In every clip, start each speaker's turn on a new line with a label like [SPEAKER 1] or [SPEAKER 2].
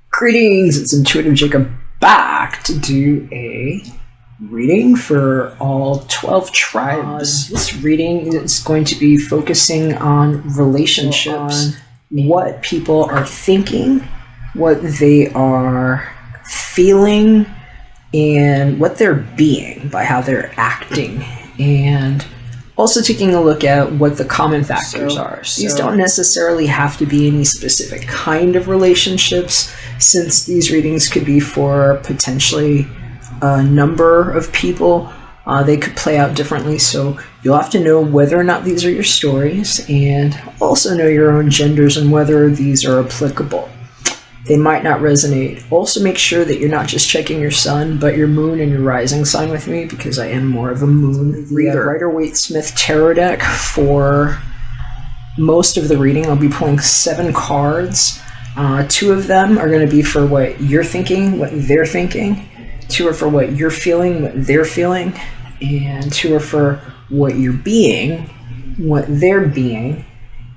[SPEAKER 1] Greetings, it's Intuitive Jacob back to do a reading for all 12 tribes. This reading is going to be focusing on relationships, what people are thinking, what they are feeling, and what they're being by how they're acting, and also taking a look at what the common factors are. These don't necessarily have to be any specific kind of relationships, since these readings could be for potentially a number of people. They could play out differently, so you'll have to know whether or not these are your stories, and also know your own genders and whether these are applicable. They might not resonate. Also make sure that you're not just checking your sun, but your moon and your rising sign with me, because I am more of a moon reader. Rider-Waite-Smith tarot deck for most of the reading. I'll be pulling 7 cards. 2 of them are going to be for what you're thinking, what they're thinking. 2 are for what you're feeling, what they're feeling. And 2 are for what you're being, what they're being.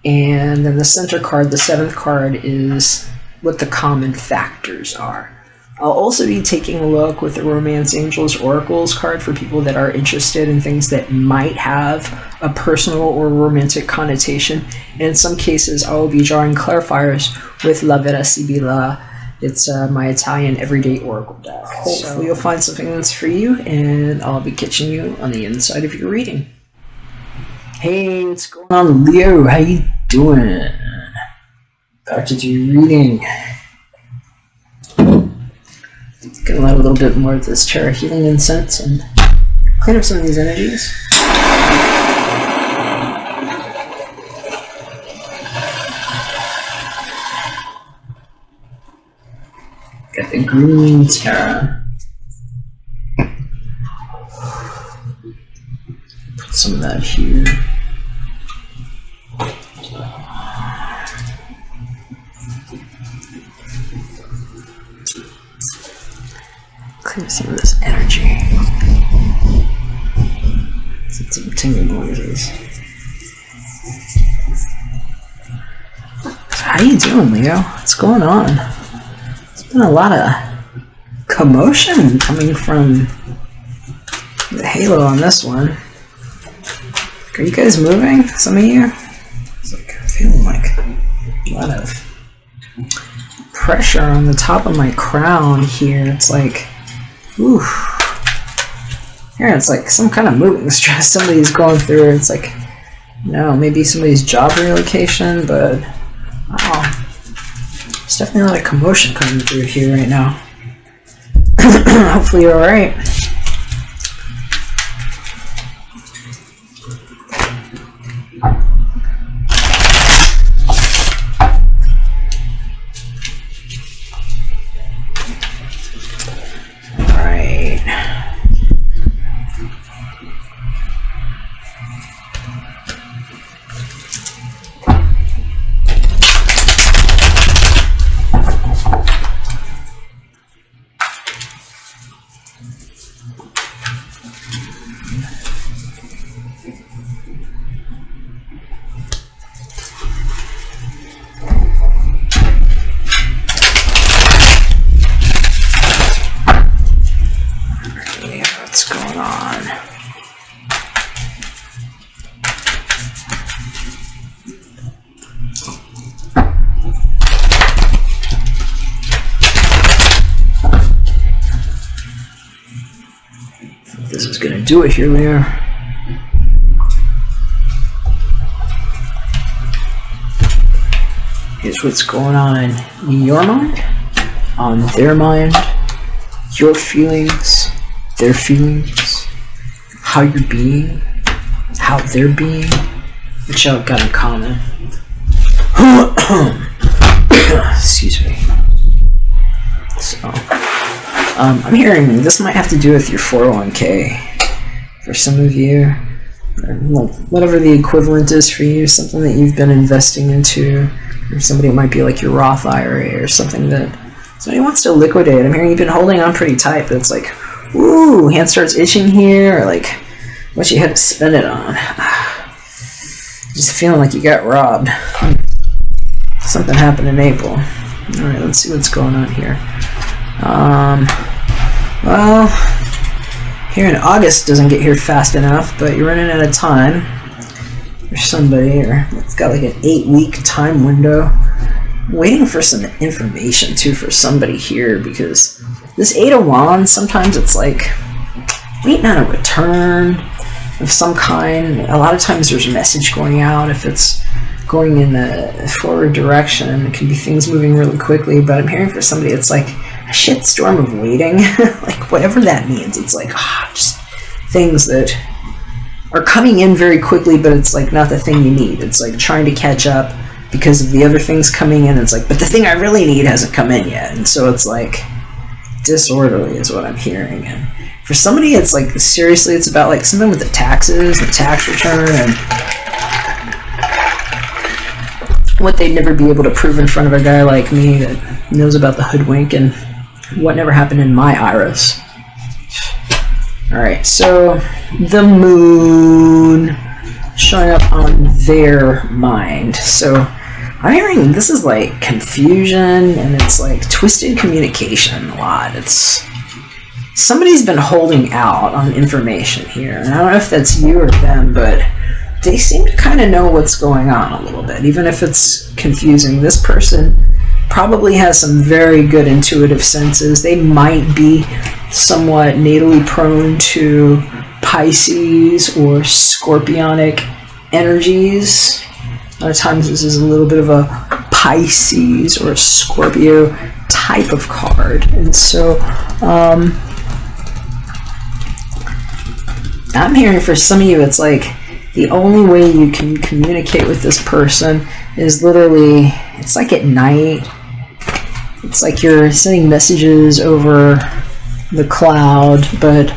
[SPEAKER 1] And then the center card, the 7th card, is what the common factors are. I'll also be taking a look with the Romance Angels Oracles card for people that are interested in things that might have a personal or romantic connotation. And in some cases, I will be drawing clarifiers with La Vera Sibila. It's my Italian everyday oracle deck. Hopefully you'll find something that's for you, and I'll be catching you on the inside of your reading. Hey, what's going on, Leo? How you doing? Back to do your reading. Gonna light a little bit more of this Terra Healing Incense and clean up some of these energies. Got the green Terra. Put some of that here. Clear some of this energy. Some tingling noises. How you doing, Leo? What's going on? There's been a lot of commotion coming from the halo on this one. Are you guys moving? Some of you? It's like, I'm feeling like a lot of pressure on the top of my crown here. It's like, ooh. Here it's like some kind of moving stress somebody's going through. It's like, no, maybe somebody's job relocation, but wow. There's definitely a lot of commotion coming through here right now. Hopefully you're alright. This is gonna do it here, Leo. Here's what's going on in your mind, on their mind, your feelings, their feelings, how you're being, how they're being, which y'all got in common. Excuse me. So, I'm hearing this might have to do with your 401k for some of you, or whatever the equivalent is for you, something that you've been investing into, or somebody might be like your Roth IRA or something that somebody wants to liquidate. I'm hearing you've been holding on pretty tight, but it's like, ooh, hand starts itching here, or like what you had to spend it on. Just feeling like you got robbed. Something happened in April. Alright, let's see what's going on here. Well, here in August doesn't get here fast enough, but you're running out of time for somebody, or it's got like an 8-week time window. Waiting for some information too for somebody here, because this 8 of Wands, sometimes it's like waiting on a return of some kind. A lot of times there's a message going out. If it's going in the forward direction, it can be things moving really quickly, but I'm hearing for somebody it's like a shitstorm of waiting. Like whatever that means, it's like just things that are coming in very quickly, but it's like not the thing you need. It's like trying to catch up because of the other things coming in. It's like, but the thing I really need hasn't come in yet, and so it's like disorderly is what I'm hearing. And for somebody, it's like seriously, it's about like something with the taxes, the tax return, and what they'd never be able to prove in front of a guy like me that knows about the hoodwink and what never happened in my iris. Alright, so the moon showing up on their mind. So I'm hearing this is like confusion, and it's like twisted communication a lot. It's somebody's been holding out on information here, and I don't know if that's you or them, but they seem to kind of know what's going on a little bit, even if it's confusing. This person probably has some very good intuitive senses. They might be somewhat natally prone to Pisces or Scorpionic energies. A lot of times this is a little bit of a Pisces or a Scorpio type of card. And so I'm hearing for some of you it's like the only way you can communicate with this person is literally, it's like at night. It's like you're sending messages over the cloud, but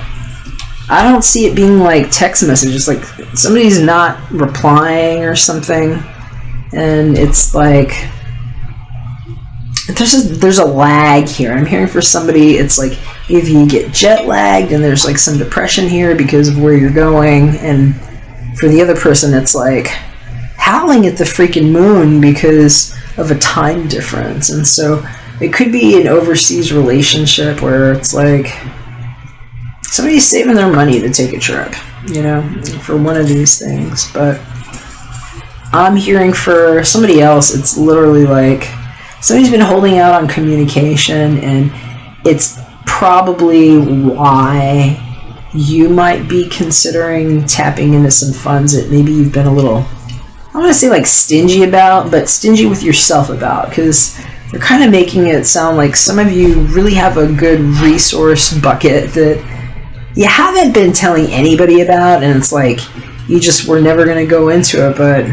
[SPEAKER 1] I don't see it being like text messages. Like somebody's not replying or something, and it's like there's a lag here. I'm hearing for somebody it's like if you get jet lagged and there's like some depression here because of where you're going, and for the other person it's like howling at the freaking moon because of a time difference. And so it could be an overseas relationship where it's like somebody's saving their money to take a trip, you know, for one of these things. But I'm hearing for somebody else it's literally like somebody's been holding out on communication, and it's probably why you might be considering tapping into some funds that maybe you've been a little, I don't want to say like stingy about, but stingy with yourself about, because they're kind of making it sound like some of you really have a good resource bucket that you haven't been telling anybody about, and it's like you just were never going to go into it, but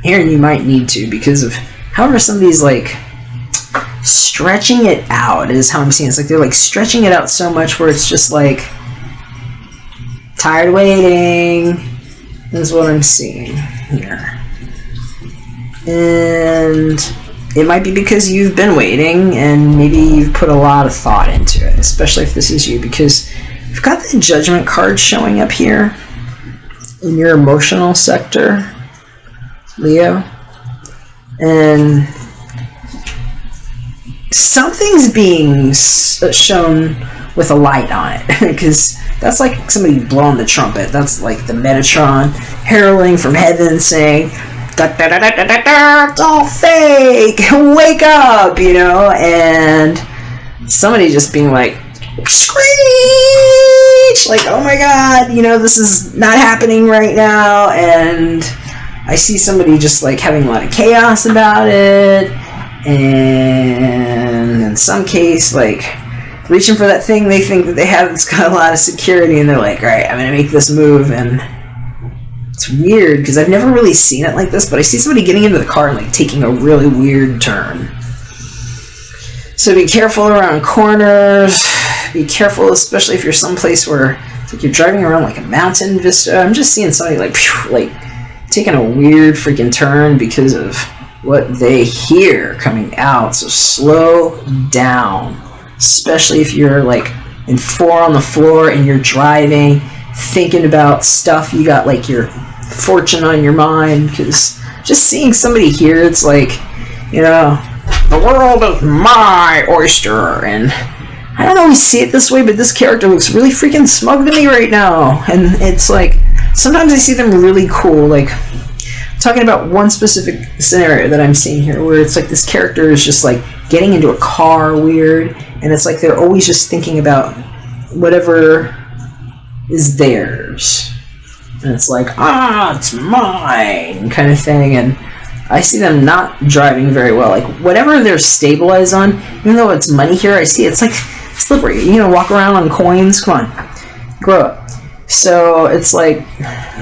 [SPEAKER 1] here you might need to, because of however somebody's like stretching it out is how I'm seeing it. It's like they're like stretching it out so much where it's just like tired waiting is what I'm seeing here. And it might be because you've been waiting and maybe you've put a lot of thought into it, especially if this is you, because you've got the Judgment card showing up here in your emotional sector, Leo, and something's being shown with a light on it, because that's like somebody blowing the trumpet. That's like the Metatron heralding from heaven saying, da, da, da, da, da, da, da, it's all fake, wake up, you know, and somebody just being like, screech, like, oh my god, you know, this is not happening right now. And I see somebody just like having a lot of chaos about it, and in some case like reaching for that thing they think that they have that's got a lot of security, and they're like, alright, I'm gonna make this move. And it's weird because I've never really seen it like this, but I see somebody getting into the car and like taking a really weird turn. So be careful around corners, be careful especially if you're someplace where it's like you're driving around like a mountain vista. I'm just seeing somebody like taking a weird freaking turn because of what they hear coming out. So slow down, especially if you're like in 4 on the floor and you're driving. thinking about stuff. You got like your fortune on your mind, because just seeing somebody here, it's like, you know, the world is my oyster, and I don't always see it this way, but this character looks really freaking smug to me right now. And it's like, sometimes I see them really cool, like, talking about one specific scenario that I'm seeing here, where it's like this character is just like getting into a car weird, and it's like they're always just thinking about whatever is theirs. And it's like, it's mine, kind of thing. And I see them not driving very well. Like, whatever they're stabilized on, even though it's money here, I see it's like slippery. You know, walk around on coins. Come on, grow up. So it's like,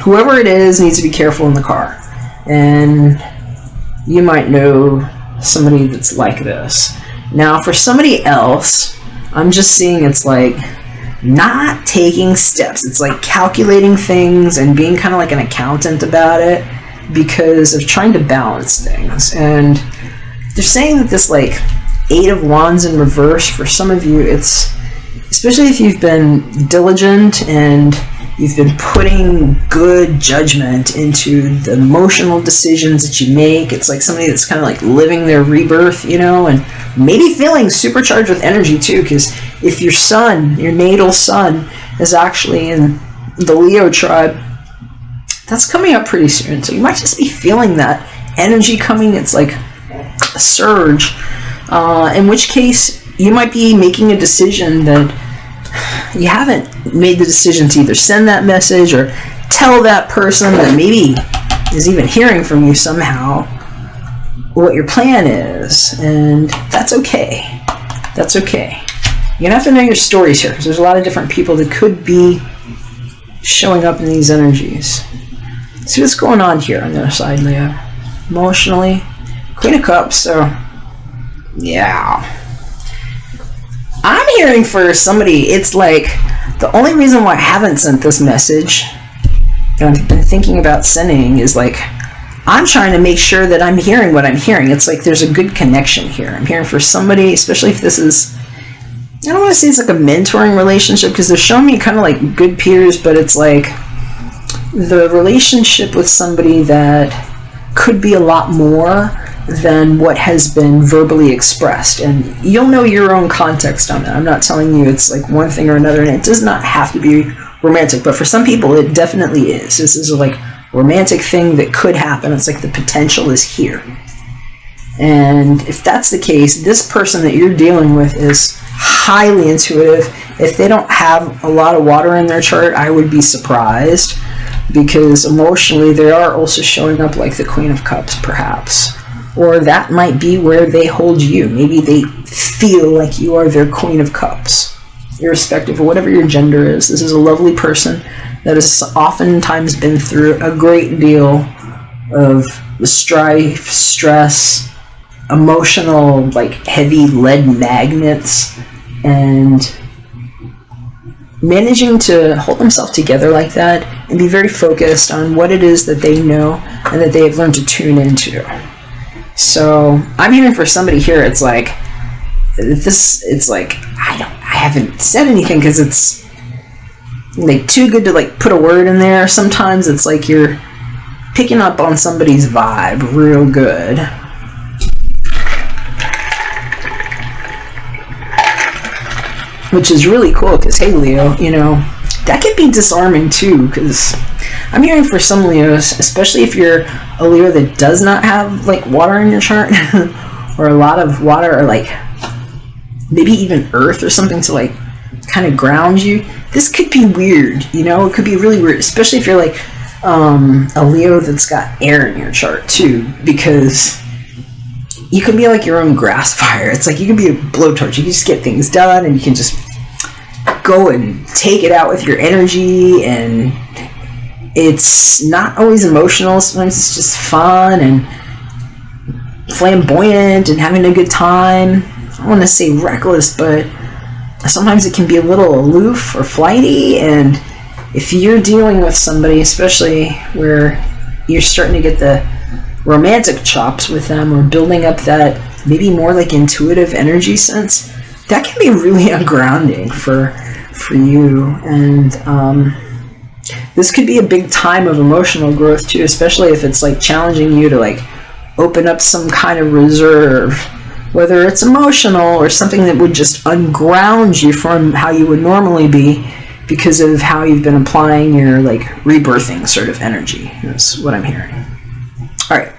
[SPEAKER 1] whoever it is needs to be careful in the car. And you might know somebody that's like this. Now, for somebody else, I'm just seeing it's like not taking steps. It's like calculating things and being kind of like an accountant about it, because of trying to balance things. And they're saying that this like 8 of Wands in reverse, for some of you, it's, especially if you've been diligent and you've been putting good judgment into the emotional decisions that you make. It's like somebody that's kind of like living their rebirth, you know, and maybe feeling supercharged with energy too, because if your sun, your natal sun, is actually in the Leo tribe, that's coming up pretty soon. So you might just be feeling that energy coming. It's like a surge, in which case you might be making a decision that you haven't made the decision to either send that message or tell that person that maybe is even hearing from you somehow what your plan is. And that's okay. That's okay. You're gonna have to know your stories here, because there's a lot of different people that could be showing up in these energies. See what's going on here on the other side, Leo. Emotionally, Queen of Cups, so yeah. I'm hearing for somebody, it's like, the only reason why I haven't sent this message, and I've been thinking about sending, is like, I'm trying to make sure that I'm hearing what I'm hearing. It's like there's a good connection here. I'm hearing for somebody, especially if this is, I don't want to say it's like a mentoring relationship, because they're showing me kind of like good peers, but it's like the relationship with somebody that could be a lot more than what has been verbally expressed. And you'll know your own context on that. I'm not telling you it's like one thing or another, and it does not have to be romantic, but for some people it definitely is. This is a like romantic thing that could happen. It's like the potential is here. And if that's the case, this person that you're dealing with is highly intuitive. If they don't have a lot of water in their chart, I would be surprised, because emotionally they are also showing up like the Queen of Cups, perhaps. Or that might be where they hold you. Maybe they feel like you are their Queen of Cups, irrespective of whatever your gender is. This is a lovely person that has oftentimes been through a great deal of strife, stress, emotional, like heavy lead magnets, and managing to hold themselves together like that and be very focused on what it is that they know and that they have learned to tune into. So I'm hearing for somebody here, it's like this. It's like I haven't said anything because it's like too good to like put a word in there. Sometimes it's like you're picking up on somebody's vibe real good. Which is really cool, because hey Leo, you know, that can be disarming too, because I'm hearing for some Leos, especially if you're a Leo that does not have like water in your chart or a lot of water, or like maybe even earth or something to like kind of ground you, this could be weird, you know. It could be really weird, especially if you're like a Leo that's got air in your chart too, because you can be like your own grass fire. It's like you can be a blowtorch. You can just get things done, and you can just go and take it out with your energy, and it's not always emotional. Sometimes it's just fun and flamboyant and having a good time. I don't want to say reckless, but sometimes it can be a little aloof or flighty. And if you're dealing with somebody, especially where you're starting to get the romantic chops with them, or building up that maybe more like intuitive energy sense, that can be really ungrounding for you. And This could be a big time of emotional growth too, especially if it's like challenging you to like open up some kind of reserve, whether it's emotional or something that would just unground you from how you would normally be because of how you've been applying your like rebirthing sort of energy. That's what I'm hearing. All right,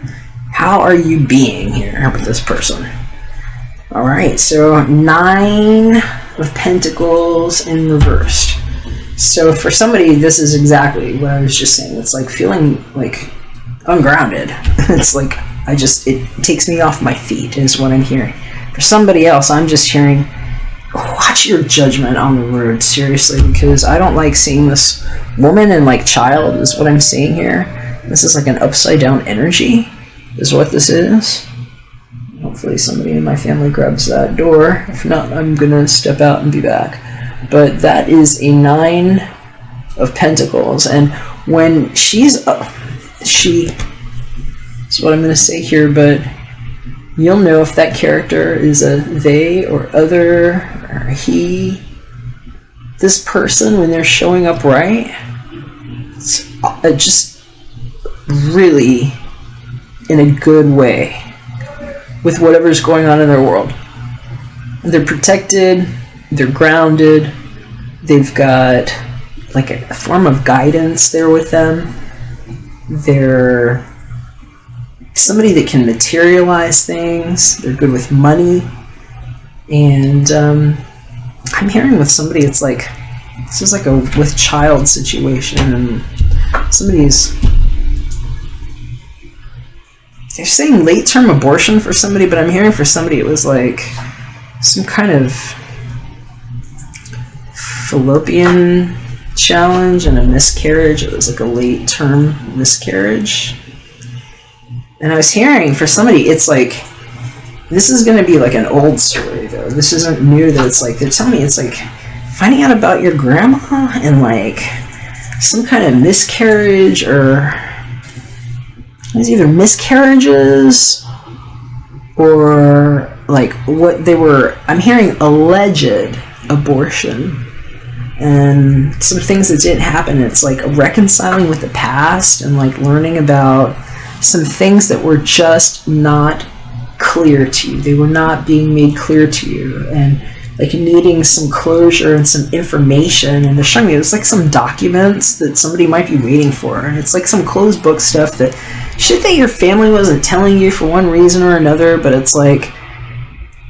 [SPEAKER 1] how are you being here with this person? All right, so 9 of Pentacles in reversed. So for somebody, this is exactly what I was just saying. It's like feeling like ungrounded. It's like it takes me off my feet is what I'm hearing. For somebody else, I'm just hearing, watch your judgment on the road, seriously, because I don't like seeing this woman and like child is what I'm seeing here. This is like an upside down energy is what this is. Hopefully somebody in my family grabs that door. If not, I'm gonna step out and be back. But that is a 9 of Pentacles, and when she's she is what I'm gonna say here, but you'll know if that character is a they or other or he. This person, when they're showing up right, it's just really in a good way with whatever's going on in their world. They're protected, they're grounded, they've got like a form of guidance there with them. They're somebody that can materialize things, they're good with money, and I'm hearing with somebody it's like, this is like a with child situation, and somebody's, they're saying late term abortion for somebody, but I'm hearing for somebody it was like some kind of fallopian challenge and a miscarriage. It was like a late term miscarriage. And I was hearing for somebody it's like, this is going to be like an old story though. This isn't new, that it's like, they're telling me it's like finding out about your grandma and like some kind of miscarriage, or it was either miscarriages or like what they were, I'm hearing alleged abortion and some things that didn't happen. It's like reconciling with the past and like learning about some things that were just not clear to you. They were not being made clear to you, and like needing some closure and some information. And they're showing me it was like some documents that somebody might be waiting for, and it's like some closed book stuff, that shit that your family wasn't telling you for one reason or another, but it's like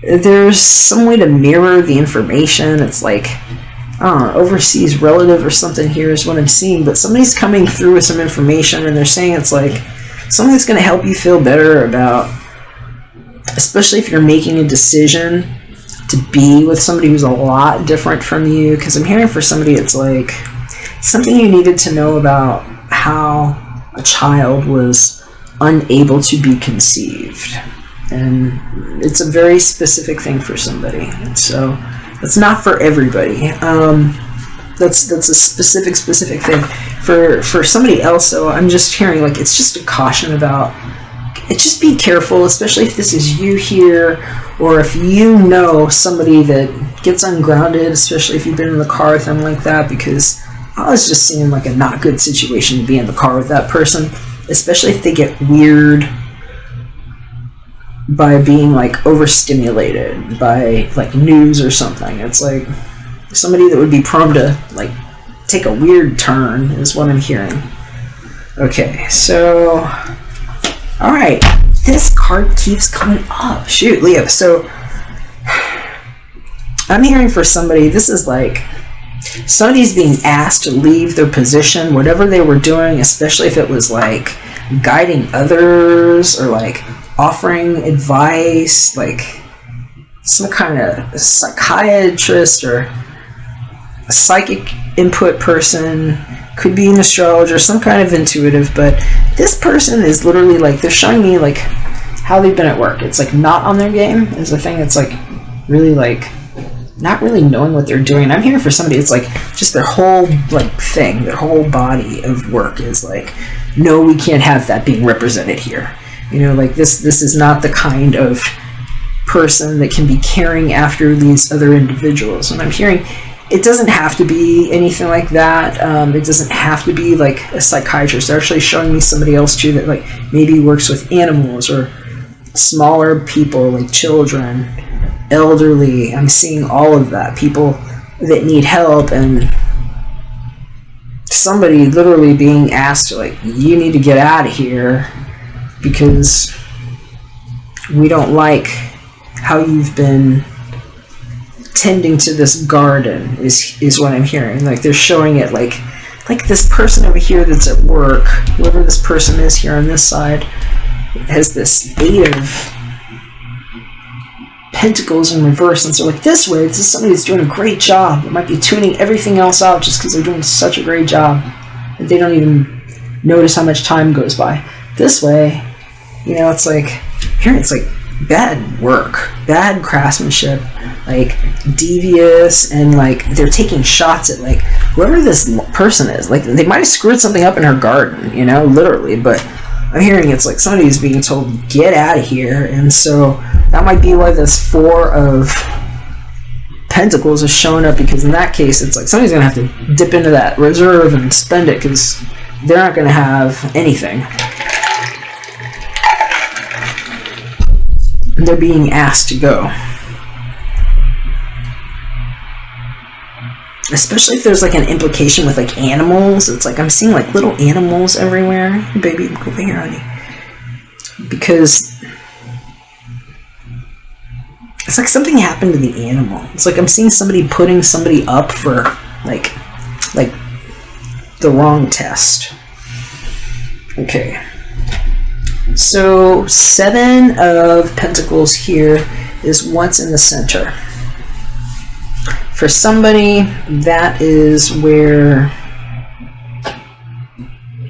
[SPEAKER 1] there's some way to mirror the information. It's like, I don't know, overseas relative or something here is what I'm seeing, but somebody's coming through with some information, and they're saying it's like something that's going to help you feel better about, especially if you're making a decision to be with somebody who's a lot different from you. Because I'm hearing for somebody it's like something you needed to know about how a child was unable to be conceived, and it's a very specific thing for somebody, so it's not for everybody. That's a specific thing for somebody else. So I'm just hearing like it's just a caution about it. Just be careful, especially if this is you here, or if you know somebody that gets ungrounded, especially if you've been in the car with them like that, because I was just seeing like a not good situation to be in the car with that person, especially if they get weird by being like overstimulated by like news or something. It's like somebody that would be prone to like take a weird turn is what I'm hearing. Okay, so all right, this card keeps coming up. Shoot, Leo. So I'm hearing for somebody, this is like somebody's being asked to leave their position, whatever they were doing, especially if it was like guiding others or like offering advice, like some kind of psychiatrist or a psychic input person, could be an astrologer, some kind of intuitive. But this person is literally like, they're showing me like how they've been at work. It's like not on their game is the thing. It's like really like not really knowing what they're doing. And I'm hearing for somebody it's like just their whole like thing, their whole body of work is like, no, we can't have that being represented here. You know, like this is not the kind of person that can be caring after these other individuals. And I'm hearing it doesn't have to be anything like that. It doesn't have to be like a psychiatrist. They're actually showing me somebody else too that like maybe works with animals or smaller people, like children, elderly. I'm seeing all of that. People that need help, and somebody literally being asked to, like, you need to get out of here because we don't like how you've been tending to this garden is what I'm hearing. Like, they're showing it like this person over here that's at work, whoever this person is here on this side, has this 8 of Pentacles in reverse, and so like this way, this is somebody that's doing a great job. They might be tuning everything else out just because they're doing such a great job that they don't even notice how much time goes by. This way, you know, it's like, here it's like bad work, bad craftsmanship, like devious, and like they're taking shots at like whoever this person is. Like, they might have screwed something up in her garden, you know, literally, but I'm hearing it's like somebody's being told, get out of here. And so that might be why this 4 of Pentacles is showing up, because in that case it's like somebody's gonna have to dip into that reserve and spend it because they're not gonna have anything. They're being asked to go. Especially if there's like an implication with like animals. It's like I'm seeing like little animals everywhere. Baby, go over here, honey. Because it's like something happened to the animal. It's like I'm seeing somebody putting somebody up for like the wrong test. Okay. So 7 of Pentacles here is what's in the center. For somebody, that is where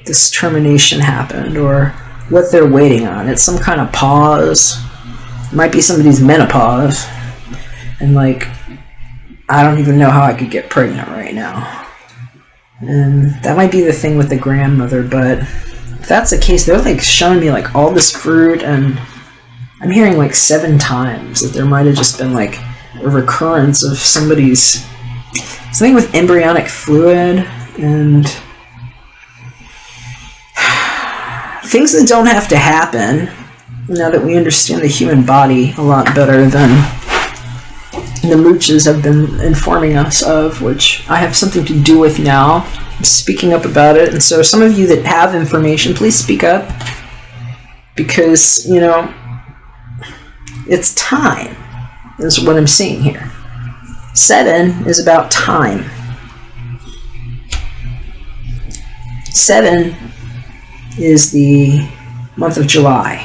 [SPEAKER 1] this termination happened, or what they're waiting on. It's some kind of pause. It might be somebody's menopause. And like, I don't even know how I could get pregnant right now. And that might be the thing with the grandmother, but if that's the case, they're like showing me like all this fruit, and I'm hearing like 7 times that there might have just been like a recurrence of somebody's something with embryonic fluid and things that don't have to happen, now that we understand the human body a lot better than the mooches have been informing us of, which I have something to do with now. I'm speaking up about it, and so some of you that have information, please speak up, because, you know, it's time is what I'm seeing here. 7 is about time. 7 is the month of July,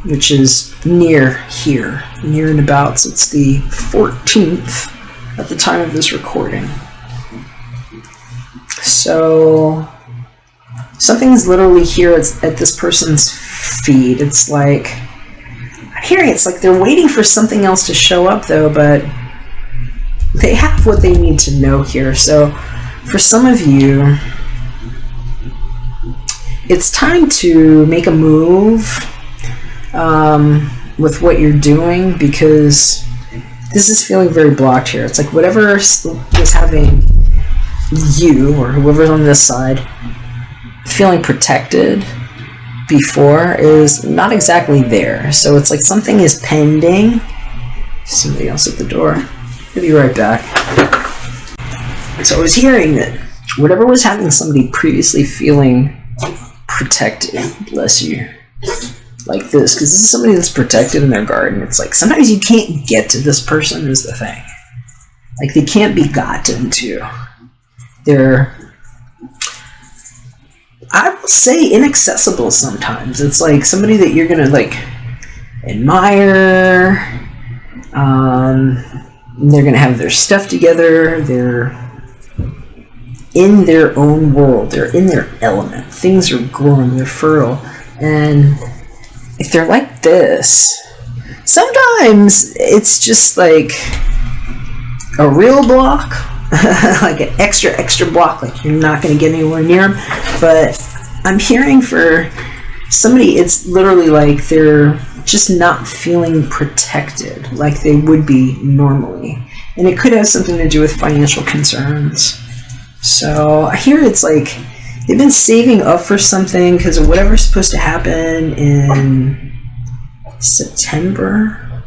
[SPEAKER 1] which is near here, near and about. So it's the 14th at the time of this recording. So something's literally here at this person's feet. It's like, I'm hearing it's like they're waiting for something else to show up though, but they have what they need to know here. So for some of you, it's time to make a move with what you're doing, because this is feeling very blocked here. It's like whatever is having you, or whoever's on this side, feeling protected before is not exactly there. So it's like something is pending. Somebody else at the door. I'll be right back. So I was hearing that whatever was having somebody previously feeling protected, bless you, like this, because this is somebody that's protected in their garden. It's like sometimes you can't get to this person is the thing. Like they can't be gotten to. They're, I will say, inaccessible sometimes. It's like somebody that you're gonna like admire. They're gonna have their stuff together. They're in their own world. They're in their element. Things are growing. They're fertile. And if they're like this, sometimes it's just like a real block, like an extra block, like you're not going to get anywhere near them. But I'm hearing for somebody, it's literally like they're just not feeling protected like they would be normally. And it could have something to do with financial concerns. So here it's like they've been saving up for something because of whatever's supposed to happen in September.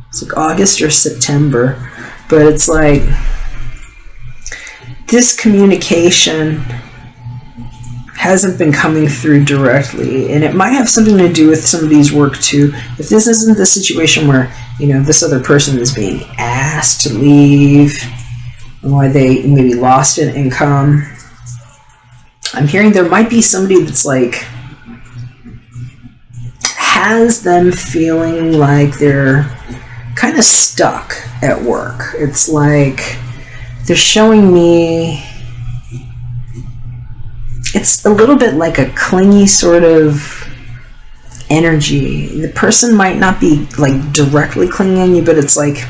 [SPEAKER 1] It's like August or September. But it's like this communication hasn't been coming through directly, and it might have something to do with somebody's work too. If this isn't the situation where, you know, this other person is being asked to leave, and why they maybe lost an income, I'm hearing there might be somebody that's like has them feeling like they're kind of stuck at work. It's like they're showing me it's a little bit like a clingy sort of energy. The person might not be like directly clinging on you, but it's like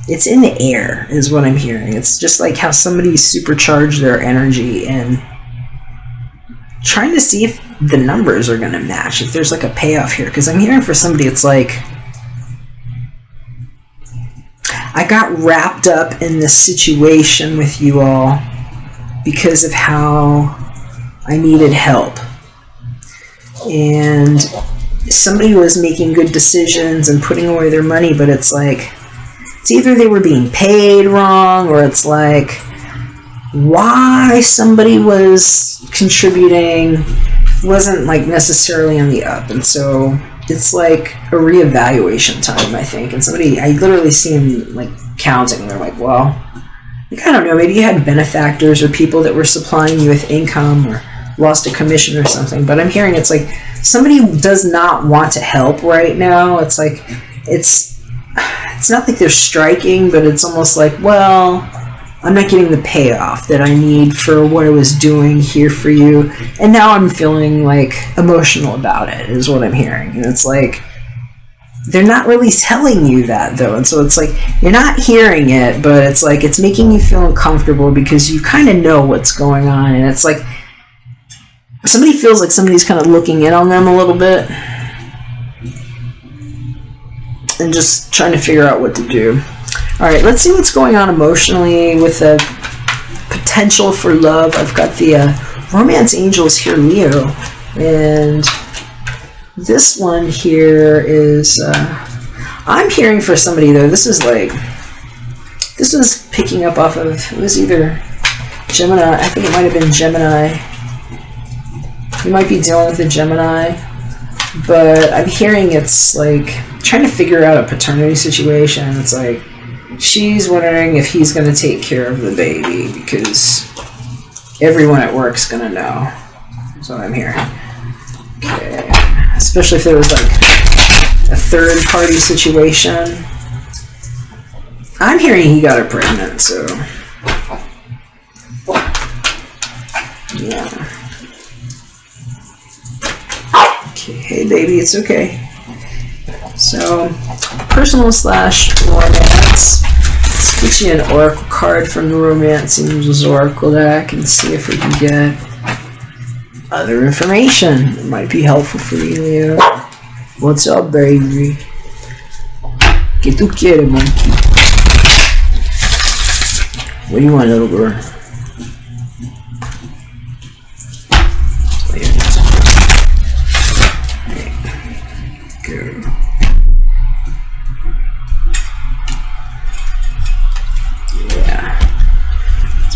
[SPEAKER 1] it's in the air is what I'm hearing. It's just like how somebody supercharged their energy and trying to see if the numbers are going to match, if there's like a payoff here. Because I'm hearing for somebody it's like I got wrapped up in this situation with you all because of how I needed help, and somebody was making good decisions and putting away their money, but it's like it's either they were being paid wrong, or it's like why somebody was contributing wasn't like necessarily on the up, and so it's like a reevaluation time, I think. And somebody, I literally see them like counting, and they're like, well, like, I don't know, maybe you had benefactors or people that were supplying you with income or lost a commission or something. But I'm hearing it's like somebody does not want to help right now. It's like it's not like they're striking, but it's almost like, well, I'm not getting the payoff that I need for what I was doing here for you, and now I'm feeling like emotional about it is what I'm hearing. And it's like they're not really telling you that though, and so it's like you're not hearing it, but it's like it's making you feel uncomfortable because you kind of know what's going on. And it's like somebody feels like somebody's kind of looking in on them a little bit and just trying to figure out what to do. All right, let's see what's going on emotionally with the potential for love. I've got the romance angels here, Leo, and this one here is I'm hearing for somebody though. This is like this was picking up off of, it was either Gemini. I think it might have been Gemini. You might be dealing with a Gemini, but I'm hearing it's like trying to figure out a paternity situation. It's like she's wondering if he's going to take care of the baby because everyone at work's going to know. That's what I'm hearing. Okay. Especially if there was like a third party situation. I'm hearing he got her pregnant, so yeah. Okay, hey baby, it's okay. So, personal / romance. Let's get you an oracle card from the Romance Angels Oracle deck and see if we can get other information that might be helpful for you, Leo. What's up, baby? ¿Qué tú quieres, monkey? What do you want, little girl?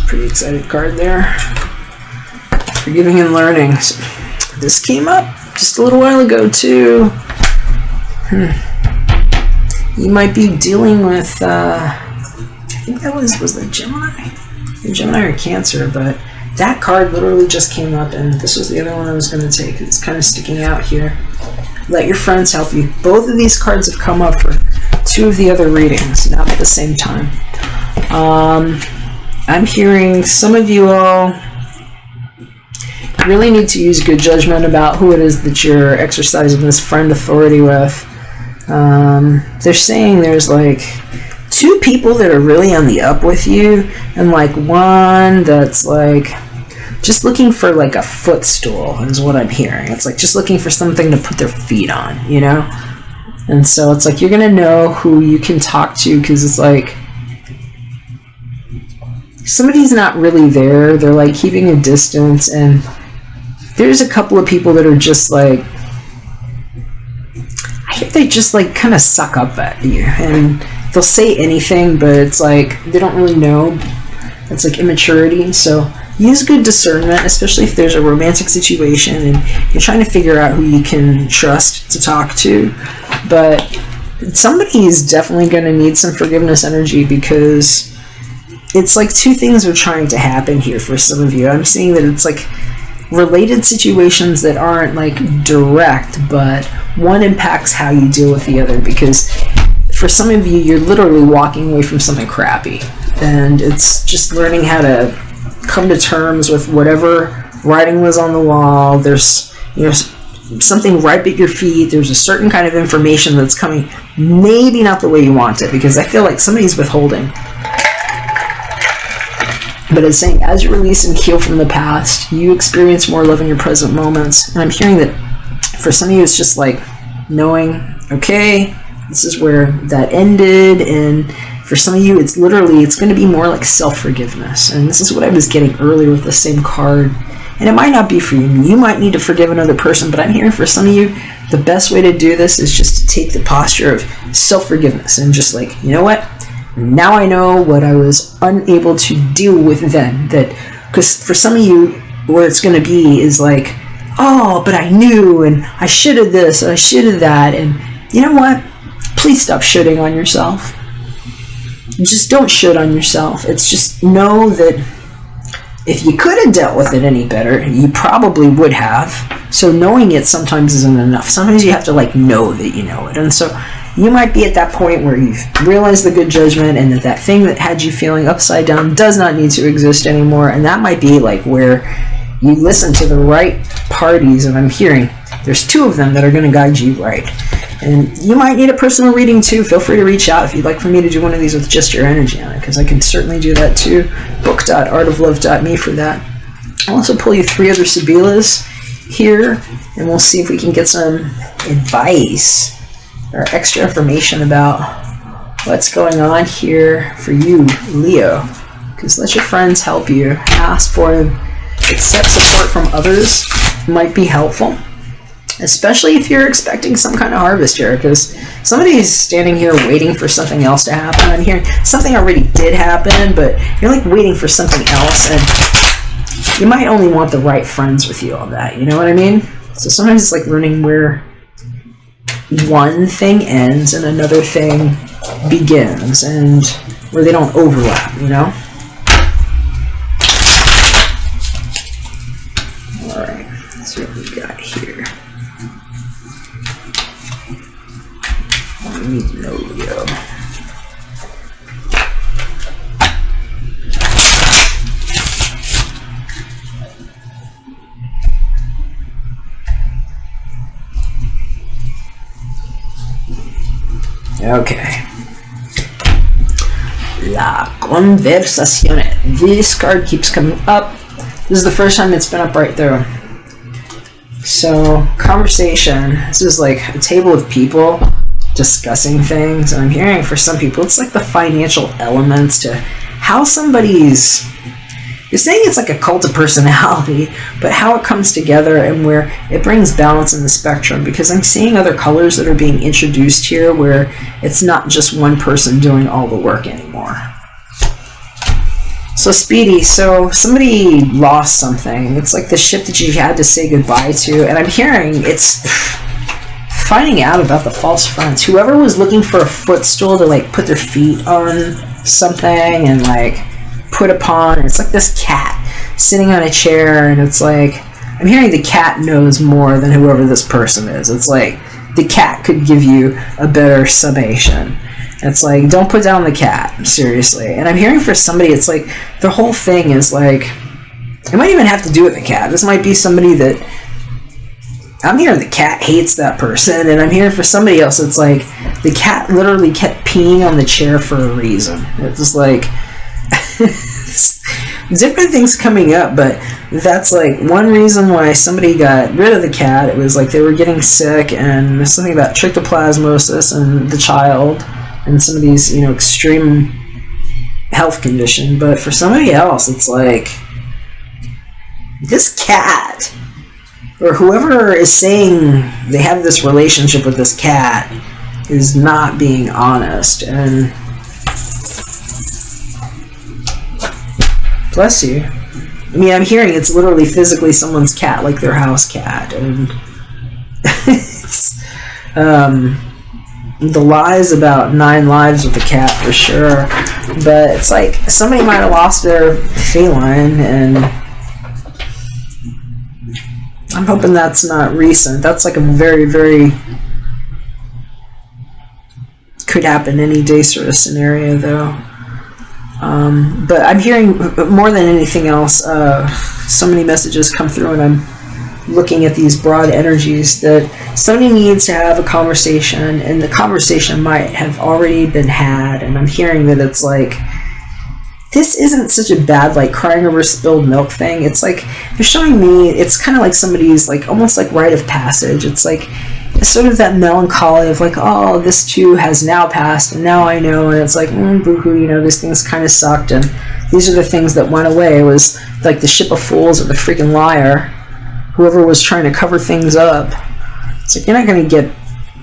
[SPEAKER 1] Pretty excited card there. Forgiving and learning. So this came up just a little while ago too. You might be dealing with I think that was the Gemini? Gemini or Cancer, but that card literally just came up, and this was the other one I was going to take. It's kind of sticking out here. Let your friends help you. Both of these cards have come up for two of the other readings, not at the same time. I'm hearing some of you all really need to use good judgment about who it is that you're exercising this friend authority with. They're saying there's like two people that are really on the up with you, and like one that's like just looking for like a footstool is what I'm hearing. It's like just looking for something to put their feet on, you know? And so it's like you're going to know who you can talk to, because it's like somebody's not really there. They're like keeping a distance, and there's a couple of people that are just like, I think they just like kind of suck up at you, and they'll say anything, but it's like they don't really know. It's like immaturity. So use good discernment, especially if there's a romantic situation and you're trying to figure out who you can trust to talk to. But somebody is definitely going to need some forgiveness energy, because it's like two things are trying to happen here for some of you. I'm seeing that it's like related situations that aren't like direct, but one impacts how you deal with the other, because for some of you, you're literally walking away from something crappy, and it's just learning how to come to terms with whatever writing was on the wall. There's, you know, something ripe at your feet. There's a certain kind of information that's coming, maybe not the way you want it, because I feel like somebody's withholding. But it's saying, as you release and heal from the past, you experience more love in your present moments. And I'm hearing that for some of you, it's just like knowing, okay, this is where that ended. And for some of you, it's literally, it's going to be more like self-forgiveness. And this is what I was getting earlier with the same card. And it might not be for you. You might need to forgive another person. But I'm hearing for some of you, the best way to do this is just to take the posture of self-forgiveness and just like, you know what? Now I know what I was unable to deal with then. That, because for some of you, where it's going to be is like, oh, but I knew, and I should have this, and I should have that. And you know what? Please stop shitting on yourself. Just don't shit on yourself. It's just know that if you could have dealt with it any better, you probably would have. So knowing it sometimes isn't enough. Sometimes you have to like know that you know it. And so you might be at that point where you've realized the good judgment, and that thing that had you feeling upside down does not need to exist anymore. And that might be like where you listen to the right parties. And I'm hearing there's two of them that are going to guide you right. And you might need a personal reading too. Feel free to reach out if you'd like for me to do one of these with just your energy on it, because I can certainly do that too. book.artoflove.me for that. I'll also pull you 3 other Sibilas here, and we'll see if we can get some advice or extra information about what's going on here for you, Leo. Because let your friends help you. Ask for them. Accept support from others might be helpful, especially if you're expecting some kind of harvest here, because somebody's standing here waiting for something else to happen. I'm hearing something already did happen, but you're like waiting for something else, and you might only want the right friends with you on that, you know what I mean? So sometimes it's like learning where one thing ends and another thing begins, and where they don't overlap, you know? Alright, let's see what we got here. Leo. Okay. La conversazione. This card keeps coming up. This is the first time it's been up right there. So, conversation. This is like a table of people discussing things, and I'm hearing for some people it's like the financial elements to how somebody's, you're saying it's like a cult of personality, but how it comes together and where it brings balance in the spectrum, because I'm seeing other colors that are being introduced here where it's not just one person doing all the work anymore. So Speedy, so somebody lost something. It's like the ship that you had to say goodbye to, and I'm hearing it's finding out about the false friends. Whoever was looking for a footstool to like put their feet on something and like put upon, and it's like this cat sitting on a chair, and it's like I'm hearing the cat knows more than whoever this person is. It's like the cat could give you a better summation. It's like, don't put down the cat, seriously. And I'm hearing for somebody, it's like the whole thing is like, it might even have to do with the cat. This might be somebody that, I'm hearing the cat hates that person, and I'm hearing for somebody else, it's like the cat literally kept peeing on the chair for a reason. It's just like, different things coming up, but that's like one reason why somebody got rid of the cat. It was like they were getting sick, and there's something about trichoplasmosis and the child and some of these, you know, extreme health condition. But for somebody else, it's like this cat, or whoever is saying they have this relationship with this cat, is not being honest. And bless you. I mean, I'm hearing it's literally physically someone's cat, like their house cat. And it's, the lies about 9 lives with the cat for sure. But it's like somebody might have lost their feline, and I'm hoping that's not recent. That's like a very, very could happen any day sort of scenario, though. But I'm hearing more than anything else, so many messages come through, and I'm looking at these broad energies that somebody needs to have a conversation, and the conversation might have already been had. And I'm hearing that it's like, this isn't such a bad, like, crying over spilled milk thing. It's like, they're showing me, it's kind of like somebody's, like, almost like rite of passage. It's like, it's sort of that melancholy of like, oh, this too has now passed, and now I know. And it's like, boo-hoo, you know, these things kind of sucked, and these are the things that went away. It was like the ship of fools or the freaking liar, whoever was trying to cover things up. It's like, you're not going to get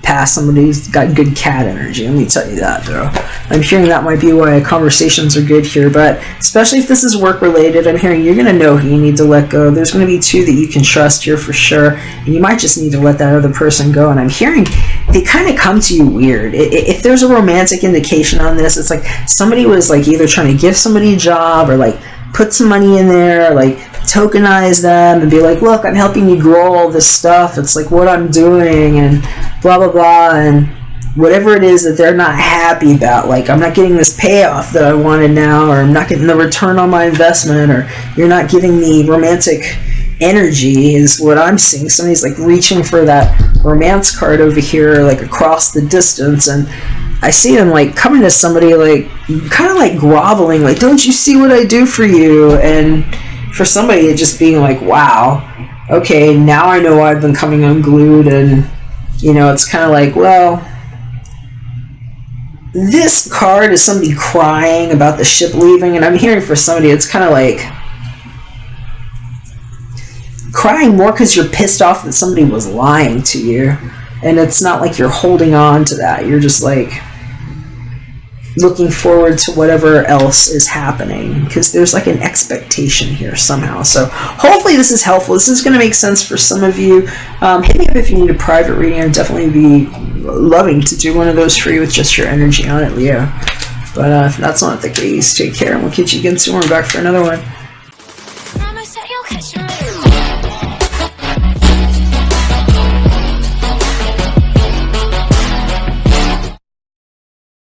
[SPEAKER 1] past somebody who's got good cat energy, let me tell you that, though. I'm hearing that might be why conversations are good here, but especially if this is work related, I'm hearing you're going to know who you need to let go. There's going to be 2 that you can trust here for sure, and you might just need to let that other person go. And I'm hearing they kind of come to you weird. If there's a romantic indication on this, it's like somebody was like either trying to give somebody a job, or like put some money in there, or like tokenize them and be like, look, I'm helping you grow all this stuff, it's like what I'm doing, and blah blah blah, and whatever it is that they're not happy about, like, I'm not getting this payoff that I wanted now, or I'm not getting the return on my investment, or you're not giving me romantic energy, is what I'm seeing. Somebody's like reaching for that romance card over here, like across the distance, and I see them like coming to somebody like kind of like groveling, like, don't you see what I do for you? And for somebody it just being like, wow, okay, now I know I've been coming unglued. And you know, it's kind of like, well, this card is somebody crying about the ship leaving, and I'm hearing for somebody it's kind of like crying more because you're pissed off that somebody was lying to you, and it's not like you're holding on to that. You're just like looking forward to whatever else is happening, because there's like an expectation here somehow. So hopefully this is helpful. This is going to make sense for some of you. Hit me up if you need a private reading. I'd definitely be loving to do one of those for you with just your energy on it, Leo. But if that's not the case, take care, and we'll catch you again soon. We're back for another one.